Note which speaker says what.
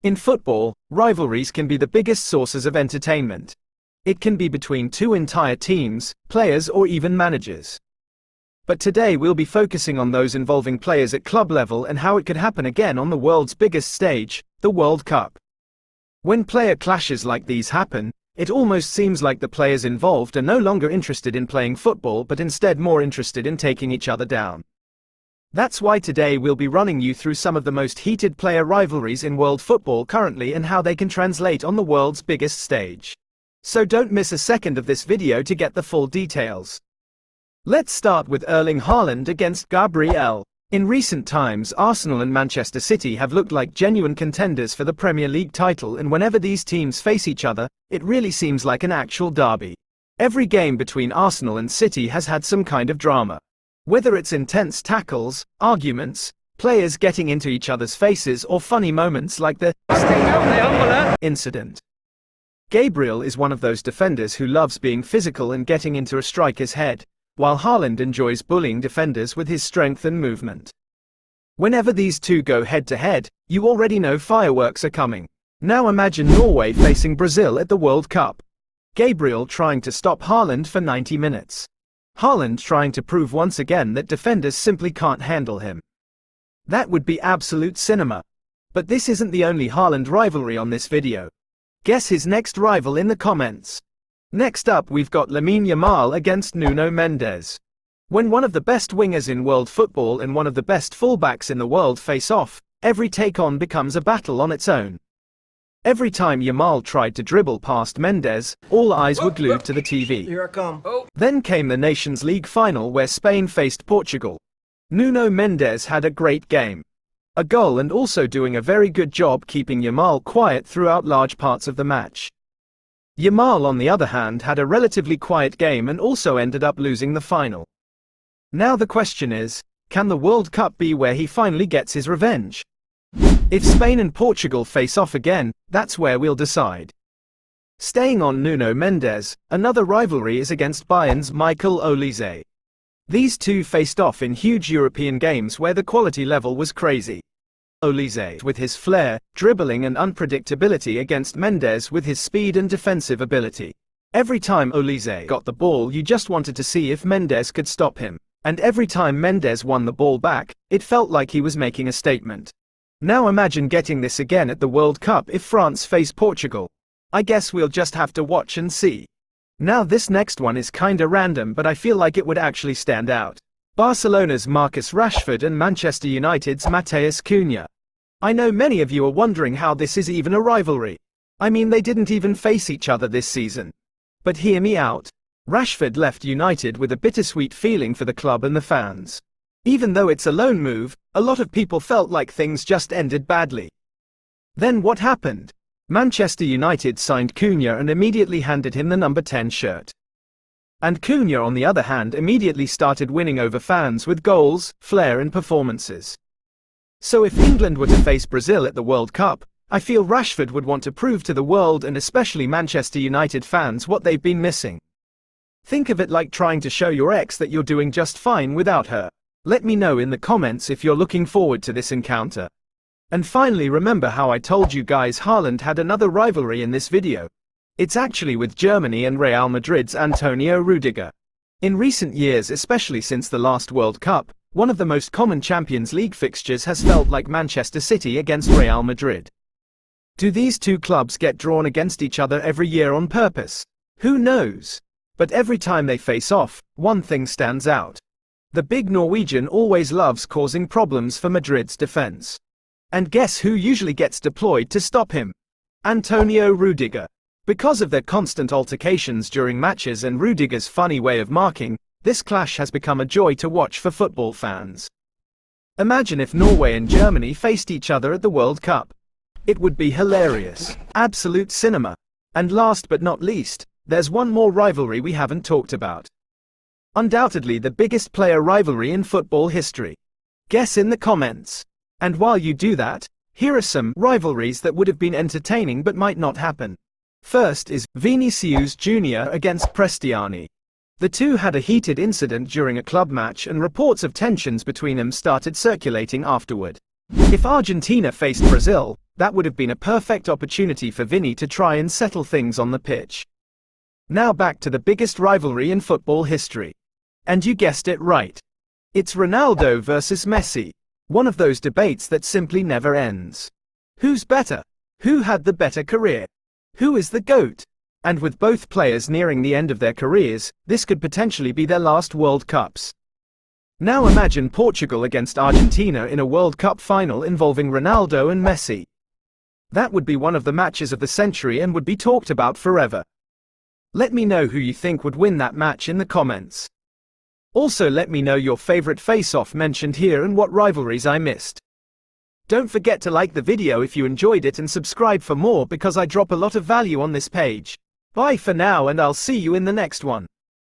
Speaker 1: In football, rivalries can be the biggest sources of entertainment. It can be between two entire teams, players, or even managers. But today we'll be focusing on those involving players at club level and how it could happen again on the world's biggest stage, the World Cup. When player clashes like these happen, it almost seems like the players involved are no longer interested in playing football but instead more interested in taking each other down. That's why today we'll be running you through some of the most heated player rivalries in world football currently and how they can translate on the world's biggest stage. So don't miss a second of this video to get the full details. Let's start with Erling Haaland against Gabriel. In recent times, Arsenal and Manchester City have looked like genuine contenders for the Premier League title, and whenever these teams face each other, it really seems like an actual derby. Every game between Arsenal and City has had some kind of drama. Whether it's intense tackles, arguments, players getting into each other's faces, or funny moments like the incident. Gabriel is one of those defenders who loves being physical and getting into a striker's head, while Haaland enjoys bullying defenders with his strength and movement. Whenever these two go head-to-head, you already know fireworks are coming. Now imagine Norway facing Brazil at the World Cup. Gabriel trying to stop Haaland for 90 minutes. Haaland trying to prove once again that defenders simply can't handle him. That would be absolute cinema. But this isn't the only Haaland rivalry on this video. Guess his next rival in the comments. Next up we've got Lamine Yamal against Nuno Mendes. When one of the best wingers in world football and one of the best fullbacks in the world face off, every take-on becomes a battle on its own. Every time Yamal tried to dribble past Mendes, all eyes were glued to the TV.
Speaker 2: Here I come.
Speaker 1: Then came the Nations League final where Spain faced Portugal. Nuno Mendes had a great game. A goal and also doing a very good job keeping Yamal quiet throughout large parts of the match. Yamal on the other hand had a relatively quiet game and also ended up losing the final. Now the question is, can the World Cup be where he finally gets his revenge? If Spain and Portugal face off again, that's where we'll decide. Staying on Nuno Mendes, another rivalry is against Bayern's Michael Olise. These two faced off in huge European games where the quality level was crazy. Olise with his flair, dribbling and unpredictability against Mendes with his speed and defensive ability. Every time Olise got the ball you just wanted to see if Mendes could stop him. And every time Mendes won the ball back, it felt like he was making a statement. Now imagine getting this again at the World Cup if France face Portugal. I guess we'll just have to watch and see. Now this next one is kinda random but I feel like it would actually stand out. Barcelona's Marcus Rashford and Manchester United's Matheus Cunha. I know many of you are wondering how this is even a rivalry. I mean they didn't even face each other this season. But hear me out. Rashford left United with a bittersweet feeling for the club and the fans. Even though it's a loan move, a lot of people felt like things just ended badly. Then what happened? Manchester United signed Cunha and immediately handed him the number 10 shirt. And Cunha on the other hand immediately started winning over fans with goals, flair and performances. So if England were to face Brazil at the World Cup, I feel Rashford would want to prove to the world and especially Manchester United fans what they've been missing. Think of it like trying to show your ex that you're doing just fine without her. Let me know in the comments if you're looking forward to this encounter. And finally remember how I told you guys Haaland had another rivalry in this video. It's actually with Germany and Real Madrid's Antonio Rudiger. In recent years, especially since the last World Cup, one of the most common Champions League fixtures has felt like Manchester City against Real Madrid. Do these two clubs get drawn against each other every year on purpose? Who knows? But every time they face off, one thing stands out. The big Norwegian always loves causing problems for Madrid's defense. And guess who usually gets deployed to stop him? Antonio Rudiger. Because of their constant altercations during matches and Rudiger's funny way of marking, this clash has become a joy to watch for football fans. Imagine if Norway and Germany faced each other at the World Cup. It would be hilarious. Absolute cinema. And last but not least, there's one more rivalry we haven't talked about. Undoubtedly the biggest player rivalry in football history. Guess in the comments. And while you do that, here are some rivalries that would have been entertaining but might not happen. First is Vinicius Jr. against Prestiani. The two had a heated incident during a club match and reports of tensions between them started circulating afterward. If Argentina faced Brazil, That would have been a perfect opportunity for Vinny to try and settle things on the pitch. Now back to the biggest rivalry in football history. And you guessed it right. It's Ronaldo versus Messi. One of those debates that simply never ends. Who's better? Who had the better career? Who is the GOAT? And with both players nearing the end of their careers, this could potentially be their last World Cups. Now imagine Portugal against Argentina in a World Cup final involving Ronaldo and Messi. That would be one of the matches of the century and would be talked about forever. Let me know who you think would win that match in the comments. Also let me know your favorite face-off mentioned here and what rivalries I missed. Don't forget to like the video if you enjoyed it and subscribe for more because I drop a lot of value on this page. Bye for now and I'll see you in the next one.